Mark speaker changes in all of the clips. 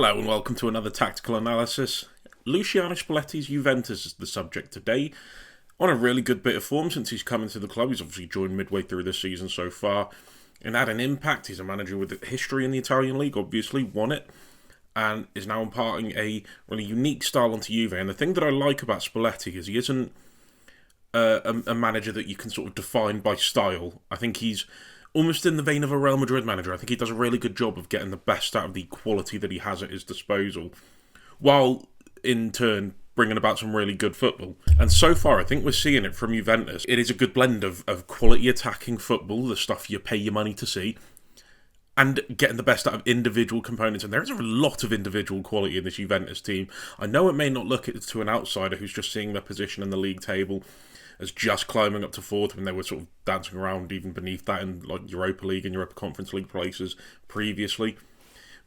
Speaker 1: Hello and welcome to another tactical analysis. Luciano Spalletti's Juventus is the subject today. On a really good bit of form since he's come into the club. He's obviously joined midway through this season so far and had an impact. He's a manager with history in the Italian league, obviously won it, and is now imparting a really unique style onto Juve. And the thing that I like about Spalletti is he isn't a manager that you can sort of define by style. I think he's almost in the vein of a Real Madrid manager. I think he does a really good job of getting the best out of the quality that he has at his disposal, while in turn bringing about some really good football. And so far, I think we're seeing it from Juventus. It is a good blend of quality attacking football, the stuff you pay your money to see, and getting the best out of individual components. And there is a lot of individual quality in this Juventus team. I know it may not look to an outsider who's just seeing their position in the league table as just climbing up to fourth when they were sort of dancing around even beneath that in like Europa League and Europa Conference League places previously.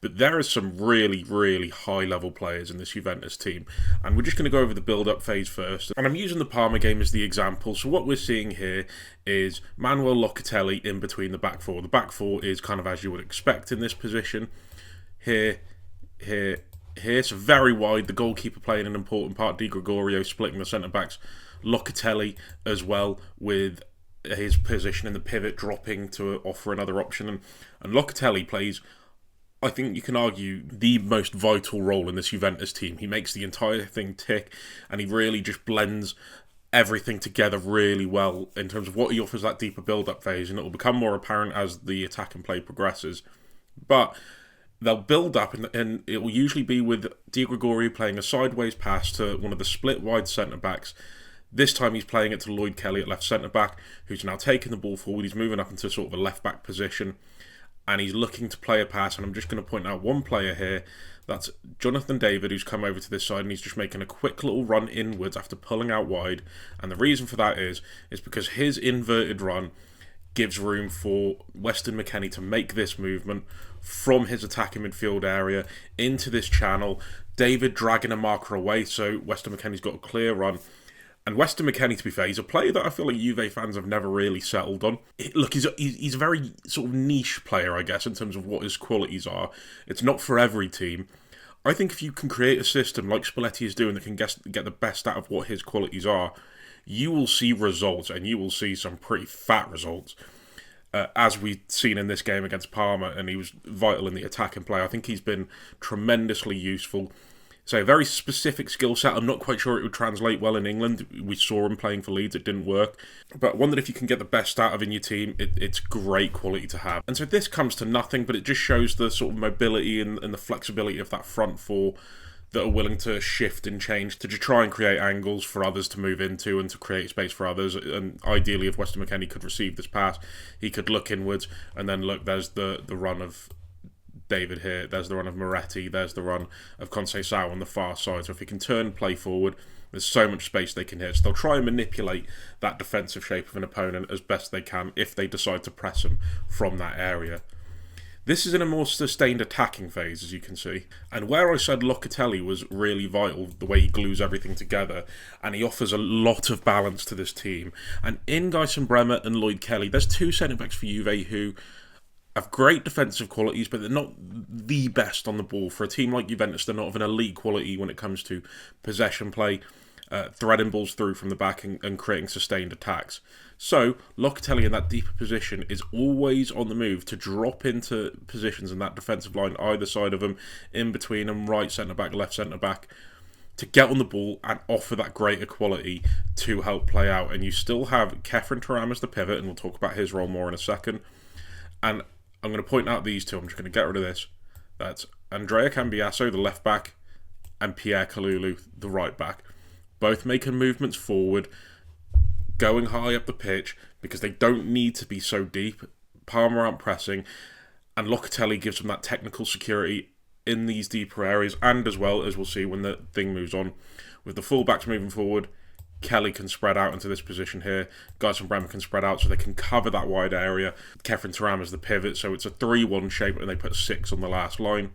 Speaker 1: But there is some really, really high-level players in this Juventus team. And we're just going to go over the build-up phase first. And I'm using the Parma game as the example. So what we're seeing here is Manuel Locatelli in between the back four. The back four is kind of as you would expect in this position. Here. So very wide. The goalkeeper playing an important part. Di Gregorio splitting the centre-backs. Locatelli as well with his position in the pivot dropping to offer another option. And Locatelli plays, I think you can argue, the most vital role in this Juventus team. He makes the entire thing tick, and he really just blends everything together really well in terms of what he offers that deeper build-up phase, and it will become more apparent as the attack and play progresses. But they'll build up, and it will usually be with Di Gregorio playing a sideways pass to one of the split-wide centre-backs. This time he's playing it to Lloyd Kelly at left centre-back, who's now taking the ball forward. He's moving up into sort of a left-back position, and he's looking to play a pass. And I'm just going to point out one player here. That's Jonathan David, who's come over to this side, and he's just making a quick little run inwards after pulling out wide. And the reason for that is because his inverted run gives room for Weston McKennie to make this movement from his attacking midfield area into this channel. David dragging a marker away, so Weston McKennie's got a clear run. And Weston McKennie, to be fair, he's a player that I feel like Juve fans have never really settled on. Look, he's a very sort of niche player, I guess, in terms of what his qualities are. It's not for every team. I think if you can create a system like Spalletti is doing that can get the best out of what his qualities are, you will see results, and you will see some pretty fat results. As we've seen in this game against Parma, and he was vital in the attack and play. I think he's been tremendously useful. So a very specific skill set. I'm not quite sure it would translate well in England. We saw him playing for Leeds. It didn't work. But one that if you can get the best out of in your team, it's great quality to have. And so this comes to nothing, but it just shows the sort of mobility and the flexibility of that front four that are willing to shift and change to just try and create angles for others to move into and to create space for others. And ideally, if Weston McKennie could receive this pass, he could look inwards and then look, there's the run of David here, there's the run of Moretti, there's the run of Conceição on the far side. So if he can turn play forward, there's so much space they can hit. So they'll try and manipulate that defensive shape of an opponent as best they can if they decide to press him from that area. This is in a more sustained attacking phase, as you can see. And where I said Locatelli was really vital, the way he glues everything together, and he offers a lot of balance to this team. And in Gyson Bremer and Lloyd Kelly, there's two centre-backs for Juve who have great defensive qualities, but they're not the best on the ball. For a team like Juventus, they're not of an elite quality when it comes to possession play, threading balls through from the back and creating sustained attacks. So Locatelli in that deeper position is always on the move to drop into positions in that defensive line, either side of them, in between them, right centre-back, left centre-back, to get on the ball and offer that greater quality to help play out. And you still have Kefren Thuram as the pivot, and we'll talk about his role more in a second. And I'm going to point out these two. I'm just going to get rid of this. That's Andrea Cambiasso, the left back, and Pierre Kalulu, the right back. Both making movements forward, going high up the pitch, because they don't need to be so deep. Parma aren't pressing, and Locatelli gives them that technical security in these deeper areas, and as well, as we'll see when the thing moves on, with the full-backs moving forward, Kelly can spread out into this position here. Gyson Bremer can spread out so they can cover that wide area. Kefren Thuram is the pivot, so it's a 3-1 shape, and they put 6 on the last line.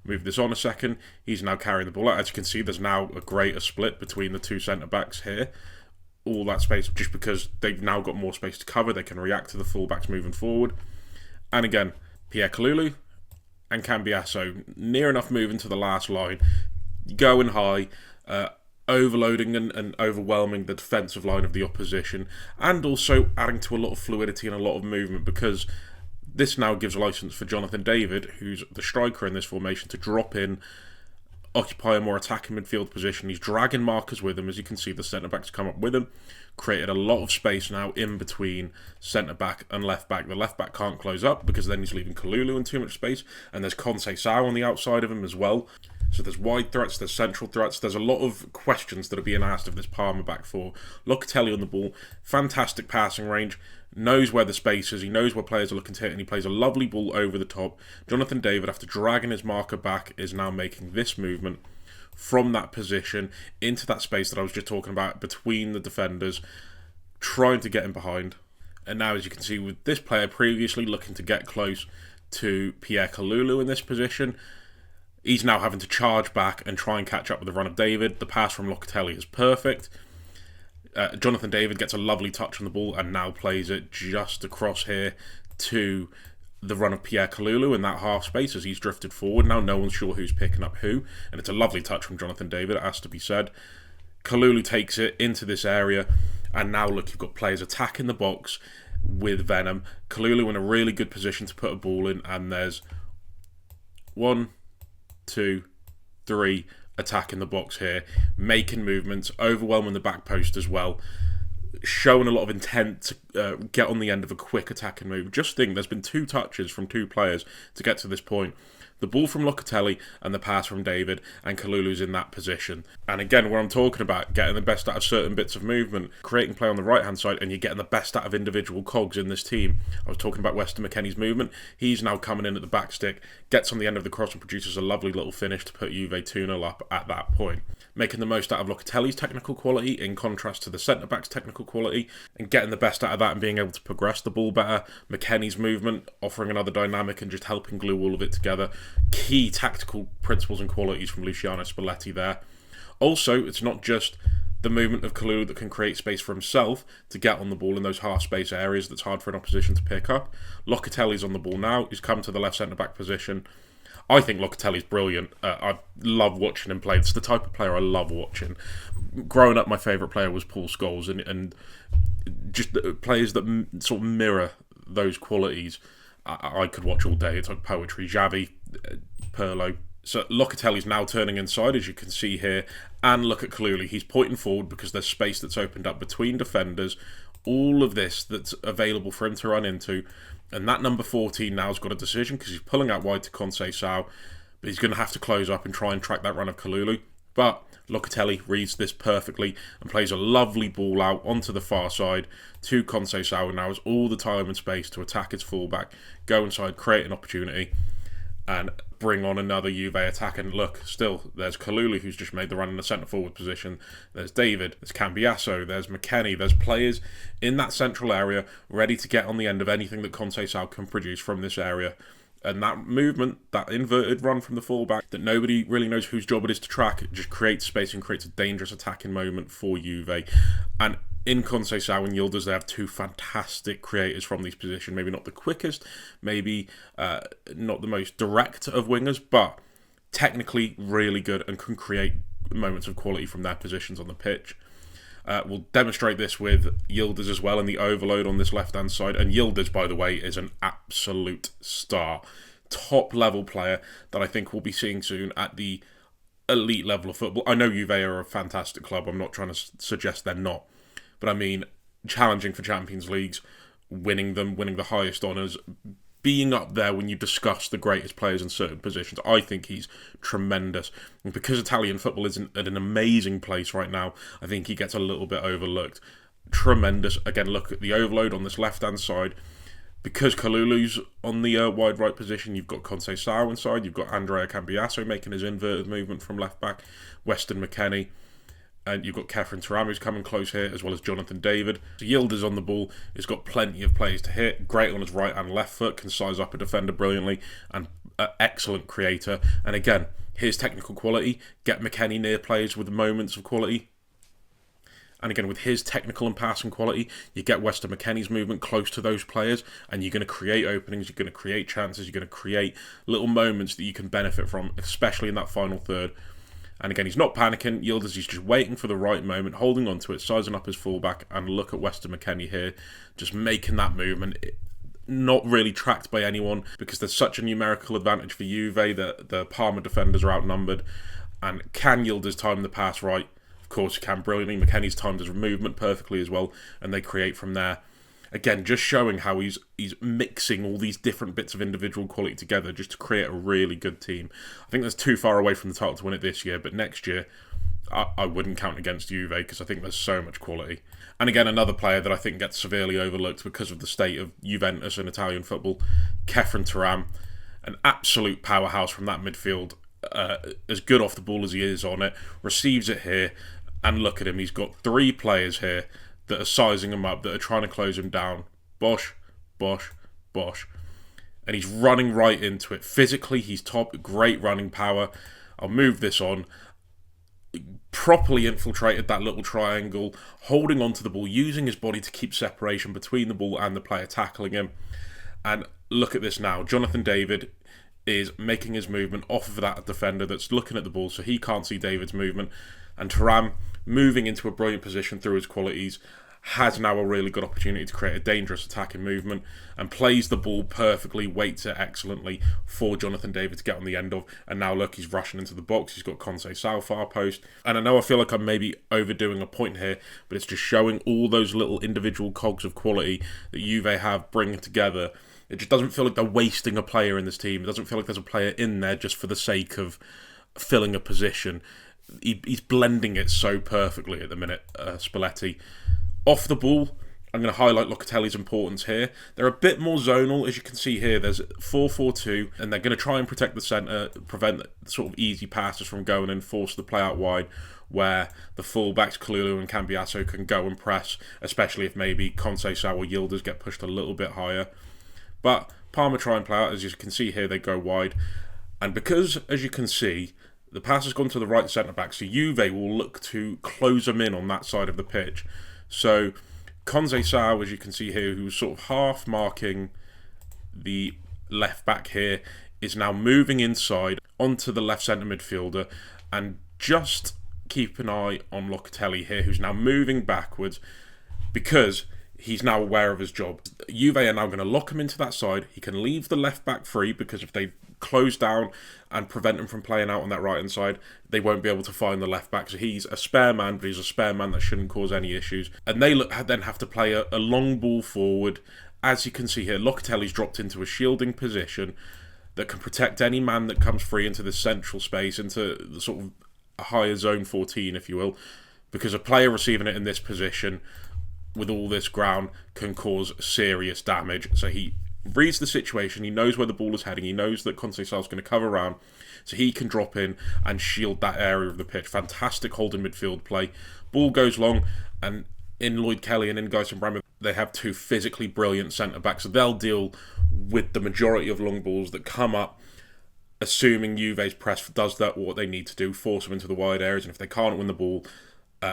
Speaker 1: Move this on a second. He's now carrying the ball out. As you can see, there's now a greater split between the two centre-backs here. All that space, just because they've now got more space to cover, they can react to the full-backs moving forward. And again, Pierre Kalulu and Cambiasso near enough moving to the last line, going high, overloading and overwhelming the defensive line of the opposition, and also adding to a lot of fluidity and a lot of movement, because this now gives license for Jonathan David, who's the striker in this formation, to drop in, occupy a more attacking midfield position. He's dragging markers with him. As you can see, the centre-backs come up with him. Created a lot of space now in between centre-back and left-back. The left-back can't close up because then he's leaving Kalulu in too much space. And there's Conceição on the outside of him as well. So there's wide threats, there's central threats. There's a lot of questions that are being asked of this Parma back four. Locatelli on the ball. Fantastic passing range. Knows where the space is. He knows where players are looking to hit, and he plays a lovely ball over the top. Jonathan David, after dragging his marker back, is now making this movement from that position into that space that I was just talking about between the defenders, trying to get him behind. And now, as you can see, with this player previously looking to get close to Pierre Kalulu in this position, he's now having to charge back and try and catch up with the run of David. The pass from Locatelli is perfect. Jonathan David gets a lovely touch on the ball and now plays it just across here to the run of Pierre Kalulu in that half space as he's drifted forward. Now no one's sure who's picking up who, and it's a lovely touch from Jonathan David, it has to be said. Kalulu takes it into this area, and now look, you've got players attacking the box with Venom. Kalulu in a really good position to put a ball in, and there's 1, 2, 3 attacking the box here, making movements, overwhelming the back post as well, showing a lot of intent to get on the end of a quick attacking move. Just think, there's been 2 touches from 2 players to get to this point. The ball from Locatelli and the pass from David, and Kalulu's in that position. And again, where I'm talking about getting the best out of certain bits of movement, creating play on the right-hand side, and you're getting the best out of individual cogs in this team. I was talking about Weston McKennie's movement. He's now coming in at the back stick, gets on the end of the cross and produces a lovely little finish to put Juve 2-0 up at that point. Making the most out of Locatelli's technical quality in contrast to the centre-back's technical quality, and getting the best out of that and being able to progress the ball better. McKennie's movement, offering another dynamic and just helping glue all of it together. Key tactical principles and qualities from Luciano Spalletti there. Also, it's not just the movement of Kalulu that can create space for himself to get on the ball in those half-space areas that's hard for an opposition to pick up. Locatelli's on the ball now. He's come to the left centre-back position. I think Locatelli's brilliant. I love watching him play. It's the type of player I love watching. Growing up, my favourite player was Paul Scholes, and just players that sort of mirror those qualities I could watch all day. It's like poetry. Xavi, Pirlo. So Locatelli's now turning inside, as you can see here, and look at Kalulu. He's pointing forward because there's space that's opened up between defenders. All of this that's available for him to run into. And that number 14 now has got a decision because he's pulling out wide to Conceição, but he's going to have to close up and try and track that run of Kalulu. But Locatelli reads this perfectly and plays a lovely ball out onto the far side to Conceição, and now has all the time and space to attack his fullback, go inside, create an opportunity, and bring on another Juve attack. And look, still, there's Kalulu, who's just made the run in the centre-forward position. There's David, there's Cambiasso, there's McKennie. There's players in that central area ready to get on the end of anything that Conceição can produce from this area. And that movement, that inverted run from the fullback, that nobody really knows whose job it is to track, it just creates space and creates a dangerous attacking moment for Juve. And in Conceição and Yildiz, they have 2 fantastic creators from these positions. Maybe not the quickest, maybe not the most direct of wingers, but technically really good and can create moments of quality from their positions on the pitch. We'll demonstrate this with Yildiz as well, and the overload on this left-hand side. And Yildiz, by the way, is an absolute star. Top-level player that I think we'll be seeing soon at the elite level of football. I know Juve are a fantastic club. I'm not trying to suggest they're not. But I mean, challenging for Champions Leagues, winning them, winning the highest honours, being up there when you discuss the greatest players in certain positions. I think he's tremendous. And because Italian football is at an amazing place right now, I think he gets a little bit overlooked. Tremendous. Again, look at the overload on this left-hand side. Because Kalulu's on the wide right position, you've got Conceição inside, you've got Andrea Cambiasso making his inverted movement from left-back, Weston McKennie, and you've got Kefren Turam, who's coming close here, as well as Jonathan David. So Yildiz on the ball. He's got plenty of plays to hit. Great on his right and left foot. Can size up a defender brilliantly. And excellent creator. And again, his technical quality. Get McKennie near plays with moments of quality. And again, with his technical and passing quality, you get Weston McKennie's movement close to those players, and you're going to create openings, you're going to create chances, you're going to create little moments that you can benefit from, especially in that final third. And again, he's not panicking. Yildiz, he's just waiting for the right moment, holding on to it, sizing up his fullback, and look at Weston McKennie here, just making that movement. Not really tracked by anyone because there's such a numerical advantage for Juve that the Parma defenders are outnumbered. And can Yildiz time the pass right? Of course he can brilliantly. McKennie's timed his movement perfectly as well, and they create from there. Again, just showing how he's mixing all these different bits of individual quality together just to create a really good team. I think that's too far away from the title to win it this year, but next year I wouldn't count against Juve because I think there's so much quality. And again, another player that I think gets severely overlooked because of the state of Juventus and Italian football, Khéphren Thuram, an absolute powerhouse from that midfield. As good off the ball as he is on it, receives it here, and look at him, he's got 3 players here that are sizing him up, that are trying to close him down. Bosh, bosh, bosh. And he's running right into it. Physically, he's top, great running power. I'll move this on. Properly infiltrated that little triangle, holding onto the ball, using his body to keep separation between the ball and the player tackling him. And look at this now. Jonathan David is making his movement off of that defender that's looking at the ball, so he can't see David's movement. And Thuram, moving into a brilliant position through his qualities, has now a really good opportunity to create a dangerous attacking movement and plays the ball perfectly, weights it excellently for Jonathan David to get on the end of. And now look, he's rushing into the box, he's got Conceição far post. And I know I feel like I'm maybe overdoing a point here, but it's just showing all those little individual cogs of quality that Juve have bringing together. It just doesn't feel like they're wasting a player in this team. It doesn't feel like there's a player in there just for the sake of filling a position. He's blending it so perfectly at the minute, Spalletti. Off the ball, I'm going to highlight Locatelli's importance here. They're a bit more zonal, as you can see here. There's 4-4-2, and they're going to try and protect the centre, prevent sort of easy passes from going and force the play out wide, where the fullbacks, Kalulu and Cambiasso, can go and press, especially if maybe Conceição or Yildiz get pushed a little bit higher. But Parma try and play out, as you can see here, they go wide. And because, as you can see, the pass has gone to the right centre-back, so Juve will look to close them in on that side of the pitch. So Conceição, as you can see here, who's sort of half marking the left back here, is now moving inside onto the left centre midfielder, and just keep an eye on Locatelli here, who's now moving backwards because he's now aware of his job. Juve are now going to lock him into that side. He can leave the left back free because if they close down and prevent him from playing out on that right hand side, they won't be able to find the left back. So he's a spare man, but he's a spare man that shouldn't cause any issues. And they then have to play a long ball forward. As you can see here, Locatelli's dropped into a shielding position that can protect any man that comes free into the central space, into the sort of a higher zone 14, if you will, because a player receiving it in this position with all this ground can cause serious damage. So he reads the situation, he knows where the ball is heading, he knows that Conceição is going to cover around, so he can drop in and shield that area of the pitch. Fantastic holding midfield play. Ball goes long, and in Lloyd Kelly and in Guyson Brammer, they have 2 physically brilliant centre-backs, so they'll deal with the majority of long balls that come up, assuming Juve's press does that what they need to do, force them into the wide areas, and if they can't win the ball,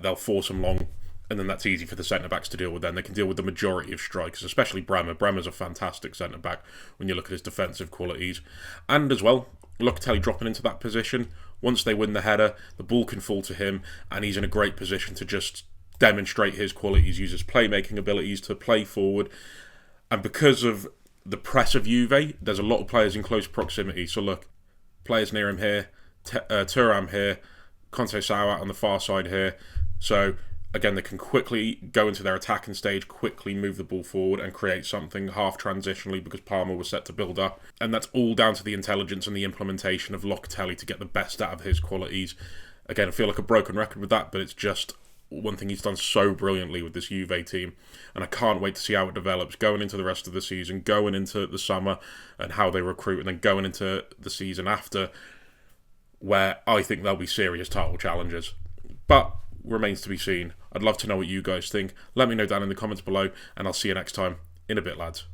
Speaker 1: they'll force them long. And then that's easy for the centre-backs to deal with then. They can deal with the majority of strikers, especially Brammer. Brammer's a fantastic centre-back when you look at his defensive qualities. And as well, Locatelli dropping into that position. Once they win the header, the ball can fall to him, and he's in a great position to just demonstrate his qualities, use his playmaking abilities to play forward. And because of the press of Juve, there's a lot of players in close proximity. So look, players near him here, Thuram here, Conceição out on the far side here. So again, they can quickly go into their attacking stage, quickly move the ball forward and create something half transitionally because Parma was set to build up. And that's all down to the intelligence and the implementation of Locatelli to get the best out of his qualities. Again, I feel like a broken record with that, but it's just one thing he's done so brilliantly with this Juve team. And I can't wait to see how it develops going into the rest of the season, going into the summer and how they recruit, and then going into the season after, where I think they'll be serious title challengers. But remains to be seen. I'd love to know what you guys think. Let me know down in the comments below, and I'll see you next time. In a bit, lads.